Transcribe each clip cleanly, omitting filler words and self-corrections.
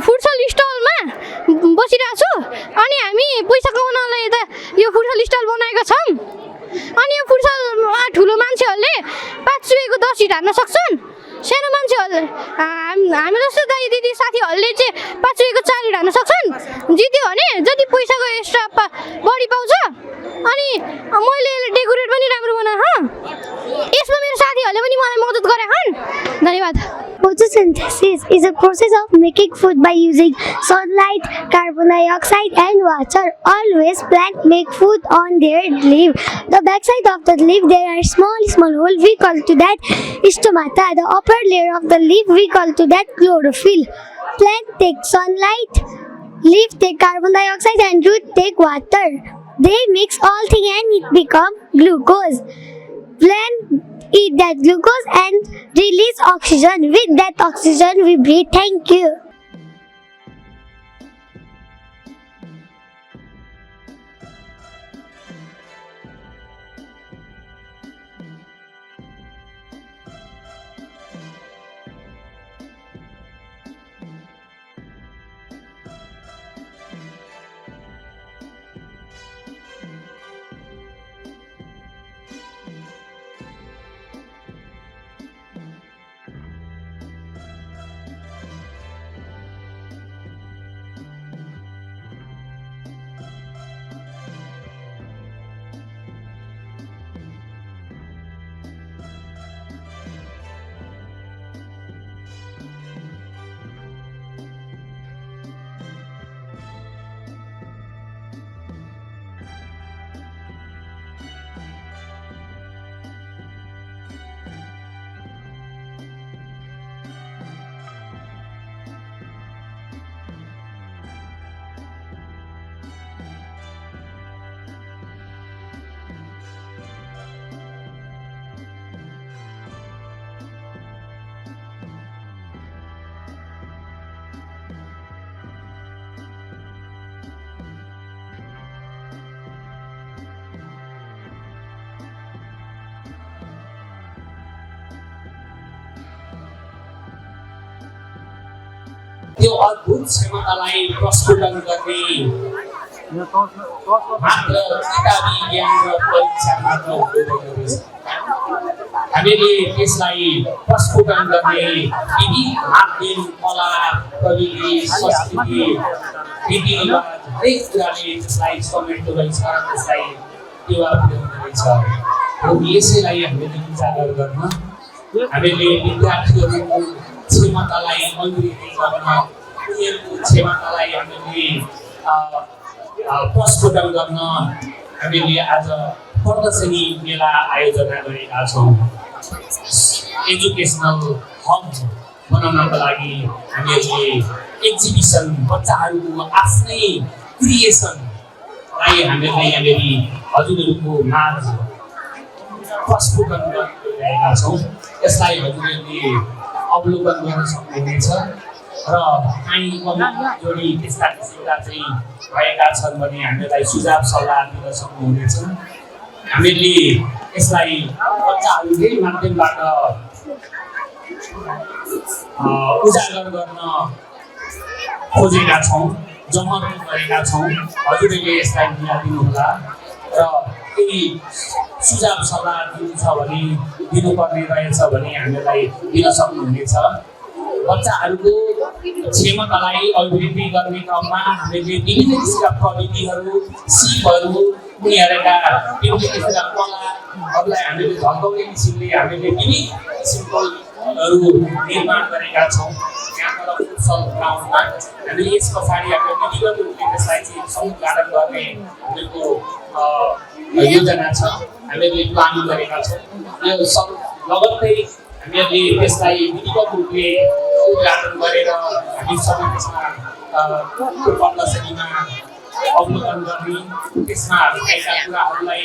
Futsal स्टलमा बसिरहेको छु अनि हामी पैसा कमाउनलाई त यो फुटसल स्टल बनाएको छौँ अनि यो फुटसलमा ठुलो मान्छेहरूले 5 रुपियाँको 10 हिट हान्न सक्छन् सानो मान्छेहरूले हामी जस्तो दाइ दिदी साथीहरूले चाहिँ 5 रुपियाँको 4 हिट हान्न सक्छन् जित्यो भने जति पैसाको एक्स्ट्रा बढी पाउँछ अनि मैले यसले डेकोरेट पनि राम्रो बनाएँ यसमा मेरो साथीहरूले पनि मलाई मद्दत गरे हन् धन्यवाद Photosynthesis is a process of making food by using sunlight, carbon dioxide and water. Always plants make food on their leaf. The backside of the leaf there are small holes, we call to that stomata. The upper layer of the leaf we call to that chlorophyll. Plant take sunlight, leaf take carbon dioxide and root take water. They mix all things and it become glucose. Plant eat that glucose and release oxygen. With that oxygen we breathe. Thank you. त्यो अद्भुत क्षमतालाई प्रस्फुटन गर्ने मात्र किताबी ज्ञान र परीक्षा मात्र हुँदैन। हामीले त्यसलाई प्रस्फुटन गर्ने विविध माध्यम कला प्रविधि संस्कृति रीतिरिवाज हरेक कुराले त्यसलाई समेट्दो रहेछ त्यसलाई टेवा पुर्याउँदो रहेछ। हो यसैलाई हामीले उजागर गर्न हामीले विद्यार्थीहरूको क्षमतालाई अभिवृद्धि गर्न उनीहरूको क्षमतालाई हामीले प्रस्फुटन गर्न हामीले आज प्रदर्शनी मेला आयोजना गरेका छौँ। एजुकेसनल हब बनाउनको लागि हामीले एक्जिबिसन बच्चाहरूको आफ्नै क्रिएसनलाई हामीले यहाँनिर हजुरहरूको माझ प्रस्फुटन गरिरहेका छौँ। यसलाई हजुरहरूले अवलोकन गर्न सक्नुहुनेछ र काहीँ जोडी त्यस्ता किसिमका चाहिँ भएका छन् भने हामीलाई सुझाव सल्लाह दिन सक्नुहुनेछ। हामीले यसलाई बच्चाहरूकै माध्यमबाट उजागर गर्न खोजेका छौँ, जमर्को गरेका छौँ। हजुरहरूले यसलाई मिलाइदिनुहोला र केही सुझाव सल्लाह दिनु छ भने दिनुपर्ने रहेछ भने हामीलाई दिन सक्नुहुनेछ। बच्चाहरूको क्षमतालाई अभिवृद्धि गर्ने क्रममा हामीले विभिन्न किसिमका प्रविधिहरू सिपहरू उनीहरूका विभिन्न किसिमका कलाहरूलाई हामीले झल्काउने किसिमले हामीले विभिन्न किसिमकोहरू निर्माण गरेका छौँ। यहाँ फुटसल ग्राउन्डमा हामीले यस पछाडि हामीले विधिवत रूपले त्यसलाई चाहिँ समुद्घाटन गर्ने हामीहरूको योजना छ, हामीले प्लान गरेका छौँ। यो सब लगत्तै हामीले त्यसलाई विधिवत रूपले उद्घाटन गरेर हामी सबै त्यसमा प्रदर्शनीमा अवलोकन गर्ने, त्यसमा भएका कुराहरूलाई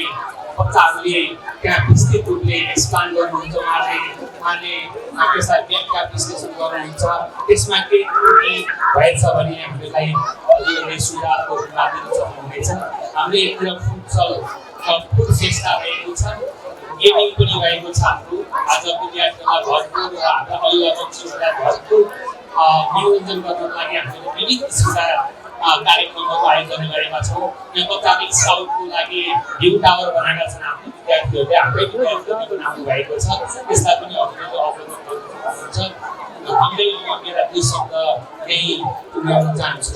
बच्चाहरूले त्यहाँ विस्तृत रूपले एक्सप्लेन गर्नुहुन्छ। उहाँले त्यसलाई व्याख्या विश्लेषण गर्नुहुन्छ। त्यसमा केही त्रुटि भएछ भने हामीलाई हजुरहरूले सुझावको रूपमा दिन सक्नुहुनेछ। हाम्रो एकतिर फुटसल फुड फेस्टा भएको छ, गेमिङ पनि भएको छ। हाम्रो आज विद्यार्थीहरूलाई भरपुर र हाम्रा अभिभावकहरूलाई भरपुर मनोरञ्जन गर्नको लागि हामीले विविध किसिमका कार्यक्रमहरू आयोजना गरेका छौँ। यहाँ बच्चाले स्काउटको लागि भ्यू टावर बनाएका छन् आफ्नो विद्यार्थीहरूले, हाम्रै विद्यार्थीहरूले बनाउनु भएको छ। त्यसलाई पनि हजुरले अवगत गर्नुहुन्छ। हामीले मेरा दुई शब्द यही टुङ्ग्याउन चाहन्छु।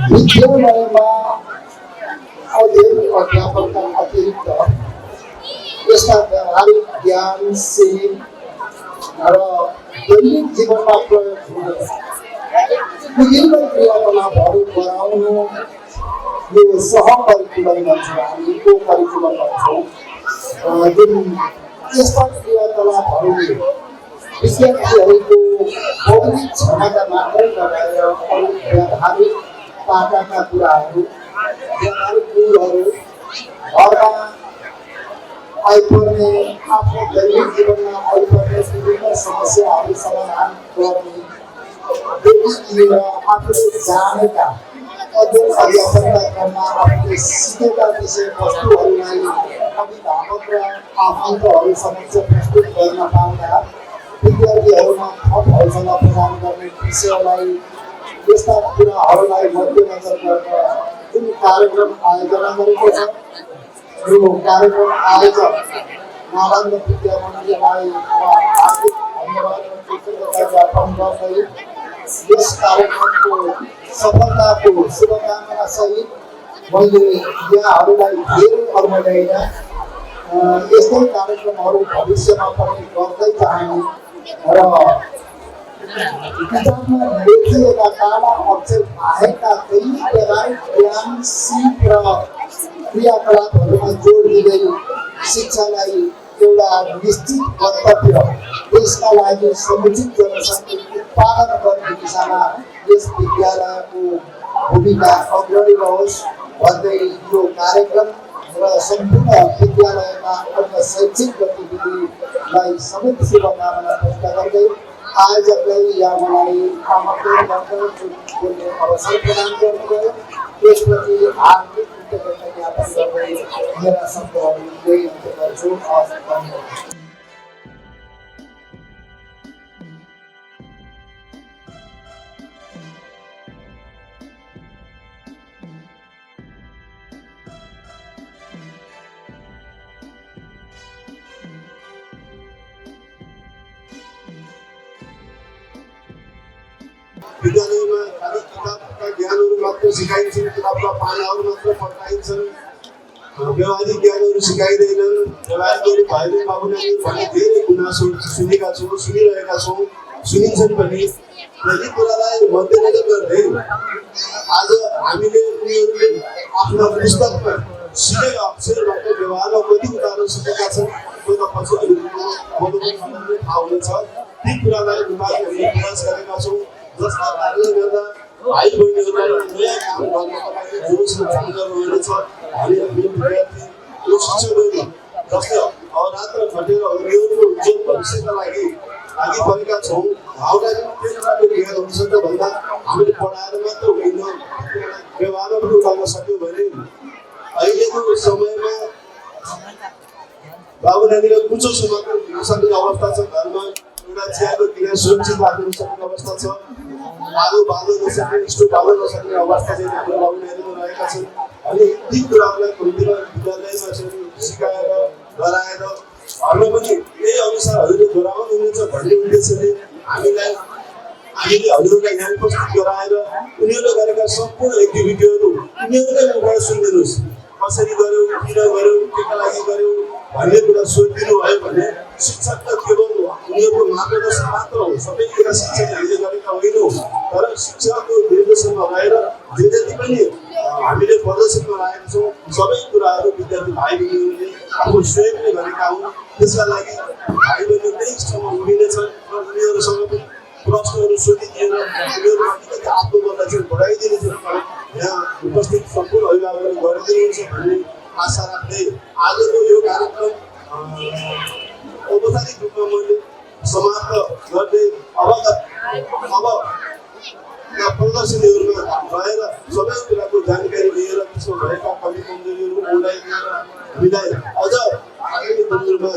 विद्यालयमा अध्ययन अध्यापनका अतिरिक्त यस्ता व्यावहारिक ज्ञान सिप र दैनिक जीवनमा प्रयोग हुने विभिन्न क्रियाकलापहरू गराउनु यो सहकरिकुलम भन्छौँ, हामी को करिकुलम भन्छौँ। जुन यस्ता क्रियाकलापहरूले विद्यार्थीहरूको बौद्धिक क्षमता मात्रै नभएर अरू व्यावहारिक पाटाका कुराहरू, व्यावहारिक गुणहरू, घरमा आइपर्ने आफ्नो दैनिक जीवनमा आइपर्ने विभिन्न समस्याहरू समाधान गर्नेदेखि लिएर आफूले जानेका अध्ययन अध्यापनका क्रममा आफूले सिकेका विषयवस्तुहरूलाई अभिभावक र आफन्तहरू समक्ष प्रस्तुत गर्न पाउँदा विद्यार्थीहरूमा थप हौसला प्रदान गर्ने विषयलाई यस्ता कुराहरूलाई मध्यनजर गरेर जुन कार्यक्रम आयोजना गरेको छ, यो कार्यक्रम आयोजक नालन्दा विद्यामन्दिरलाई हार्दिक धन्यवाद र कृतज्ञता ज्ञापन गर्दै यस कार्यक्रमको सफलताको शुभकामना सहित मैले यहाँहरूलाई धेरै अर्मल्याइन यस्तै कार्यक्रमहरू भविष्यमा पनि गर्दै जाने र किताबमा लेखिएका काला अक्षर बाहेकका केही व्यावहारिक ज्ञान सिप र क्रियाकलापहरूमा जोड दिँदै शिक्षालाई एउटा निश्चित गन्तव्य देशका लागि समुचित जनशक्ति उत्पादन गर्ने दिशामा यस विद्यालयको भूमिका अग्रणी रहोस् भन्दै यो कार्यक्रम र सम्पूर्ण विद्यालयमा अन्य शैक्षिक गतिविधिलाई समेत शुभकामना व्यक्त गर्दै आयोजकलाई यहाँ मलाई आमन्त्रण गर्ने अवसर प्रदान गर्नुभयो। त्यसप्रति हार्दिक कृतज्ञता ज्ञापन गर्दै मेरा शब्दहरू यही अन्त्य गर्छु। धन्यवाद। विद्यालयमा खालि किताबका ज्ञानहरू मात्र सिकाइन्छन्, किताबका पानाहरू मात्र पढाइन्छन्, व्यवहारिक ज्ञानहरू सिकाइँदैनन्। व्यवहारिकहरू भएन बाबुनानी भन्ने धेरै गुनासोहरू सुनेका छौँ, सुनिरहेका छौँ, सुनिन्छन् पनि। र यी कुरालाई मध्यनजर गर्दै आज हामीले उनीहरूले आफ्नो पुस्तकमा सिकेका अक्षरबाट व्यवहारमा कति उदाहरण सिकेका छन् त्यो त पछि बोल्नु थाहा हुनेछ ती कुरालाई उमार्न हामीले प्रयास गरेका छौँ जसका कारणले गर्दा भाइ बहिनीहरूलाई नयाँ काम गर्नको लागि जोस र जाँगर हुनेछ अनि हामी विद्यार्थी यो शिक्षकहरू जसले अहोरात्र खटेर उनीहरूको उज्जवल भविष्यका लागि परेका छौँ उहाँलाई के प्रकारको ज्ञान हुन्छ त भन्दा हामीले पढाएर मात्र होइन व्यवहारमा पनि गर्न सक्यो भने अहिलेको समयमा बाबु नानीलाई कुचो समात्न नसक्ने अवस्था छ घरमा एउटा चियाको किरा सुरक्षित राख्न नसक्ने अवस्था छ आगो बाल्न नसक्ने स्टोभ बाल्न नसक्ने अवस्था चाहिँ हाम्रो बाबु नानीमा रहेका छन् अनि ती कुराहरूलाई कम्तीमा विद्यालयमा सिकाएर गराएर घरमा पनि यही अनुसारहरूले गराउनुहुनेछ भन्ने उद्देश्यले हामीले हजुरहरूलाई यहाँ उपस्थित गराएर उनीहरूले गरेका सम्पूर्ण एक्टिभिटीहरू उनीहरूकै मुखबाट सुनिदिनुहोस् कसरी गर्यौ किन गर्यौ केका लागि गर्यौ भन्ने कुरा सोधिदिनु भयो भने शिक्षक त केवल उनीहरूको मार्गदर्शन मात्र हो सबै कुरा शिक्षक हामीले गरेका होइनौँ तर शिक्षकको निर्देशनमा रहेर जे जति पनि हामीले प्रदर्शनमा राखेका छौँ सबै कुराहरू विद्यार्थी भाइ बहिनीहरूले आफ्नो स्वयंले गरेका हुन् त्यसका लागि भाइ बहिनी नेक्स्ट ठाउँमा उभिनेछन् र उनीहरूसँग पनि प्रश्नहरू सोधिदिएर उनीहरू अलिकति आत्मबललाई चाहिँ बढाइदिनेछन् यहाँ उपस्थित सम्पूर्ण अभिभावकहरू गरिदिनुहुन्छ भन्ने आशा राख्दै आजको यो कार्यक्रम औपचारिक रूपमा मैले समाप्त गर्दै अब यहाँ प्रदर्शनीहरूमा रहेर सबै कुराको जानकारी लिएर त्यसमा भएका कमी कमजोरीहरू उठाइदिएर हामीलाई अझ आगामी दिनहरूमा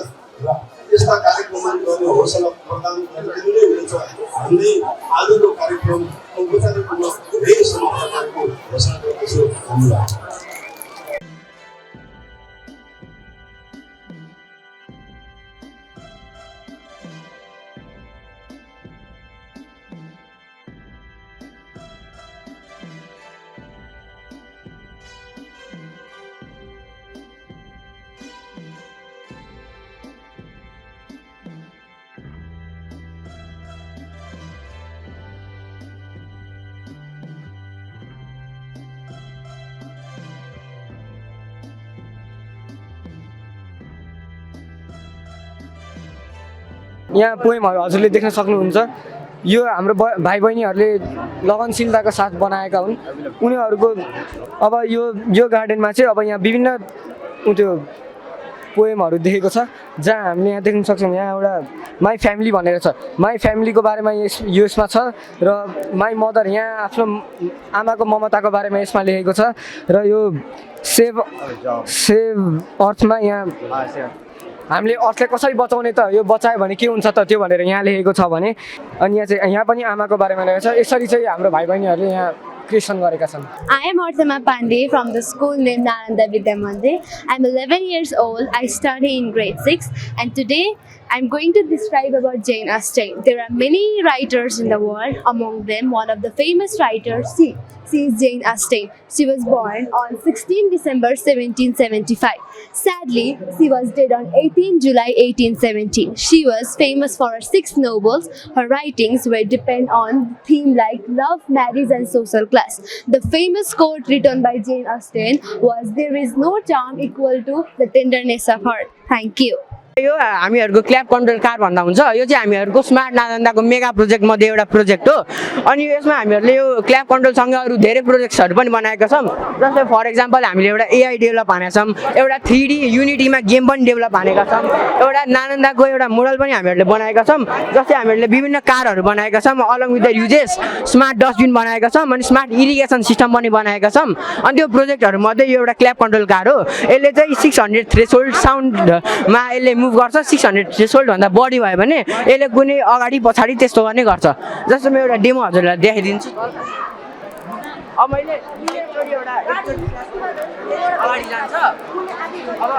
यस्ता कार्यक्रमहरू गर्ने हौसला प्रदान गरिदिनु नै हुनेछ भन्दै आजको कार्यक्रम औपचारिक रूपमा धेरै समाप्त गरेको घोषणा गर्दछु। धन्यवाद। यहाँ पोएमहरू हजुरले देख्न सक्नुहुन्छ यो हाम्रो भाइ बहिनीहरूले लगनशीलताको साथ बनाएका हुन् उनीहरूको अब यो गार्डनमा चाहिँ अब यहाँ विभिन्न त्यो पोएमहरू देखेको छ जहाँ हामीले यहाँ देख्न सक्छौँ यहाँ एउटा माई फ्यामिली भनेर छ माई फ्यामिलीको बारेमा यसमा छ र माई मदर यहाँ आफ्नो आमाको ममताको बारेमा यसमा लेखेको छ र यो सेभ अर्थमा यहाँ हामीले अर्थलाई कसरी बचाउने त यो बचायो भने के हुन्छ त त्यो भनेर यहाँ लेखेको छ भने अनि यहाँ पनि आमाको बारेमा लेखेको छ यसरी चाहिँ हाम्रो भाइ बहिनीहरूले यहाँ क्रिएसन गरेका छन्। I am Arthama Pandey from the school named Nalanda Vidya Mandir. I'm 11 years old. I study in grade 6 and today I'm going to describe about Jane Austen. There are many writers in the world. Among them, one of the famous writers, she is Jane Austen. She was born on 16 December 1775. Sadly, she was dead on 18 July 1817. She was famous for her 6 novels. Her writings were depend on themes like love, marriage and social class. The famous quote written by Jane Austen was, "There is no charm equal to the tenderness of heart." Thank you. यो हामीहरूको clap control car भन्दा हुन्छ यो चाहिँ हामीहरूको smart नालन्दाको mega project मध्ये एउटा project हो अनि यसमा हामीहरूले यो क्ल्याप कन्ट्रोलसँग अरू धेरै प्रोजेक्ट्सहरू पनि बनाएका छौँ जस्तै फर एक्जाम्पल हामीले एउटा एआई डेभलप हानेका छौँ एउटा 3D युनिटीमा गेम पनि डेभलप हानेका छौँ एउटा नालन्दाको एउटा मोडल पनि हामीहरूले बनाएका छौँ जस्तै हामीहरूले विभिन्न कारहरू बनाएका छौँ along with the uses smart dustbin बनाएका छौँ अनि स्मार्ट इरिगेसन सिस्टम पनि बनाएका छौँ अनि त्यो प्रोजेक्टहरू मध्ये यो एउटा क्ल्याप कन्ट्रोल कार हो यसले चाहिँ 600 थ्रेसोल्ड साउन्डमा यसले मुभ गर्छ 600 थ्रेसोल्ड भन्दा बढी भयो भने यसले कुनै अगाडि पछाडि त्यस्तो गर्ने गर्छ जस्तो म एउटा डेमो हजुरलाई देखाइदिन्छु अब मैले एउटा अगाडि जान्छ अब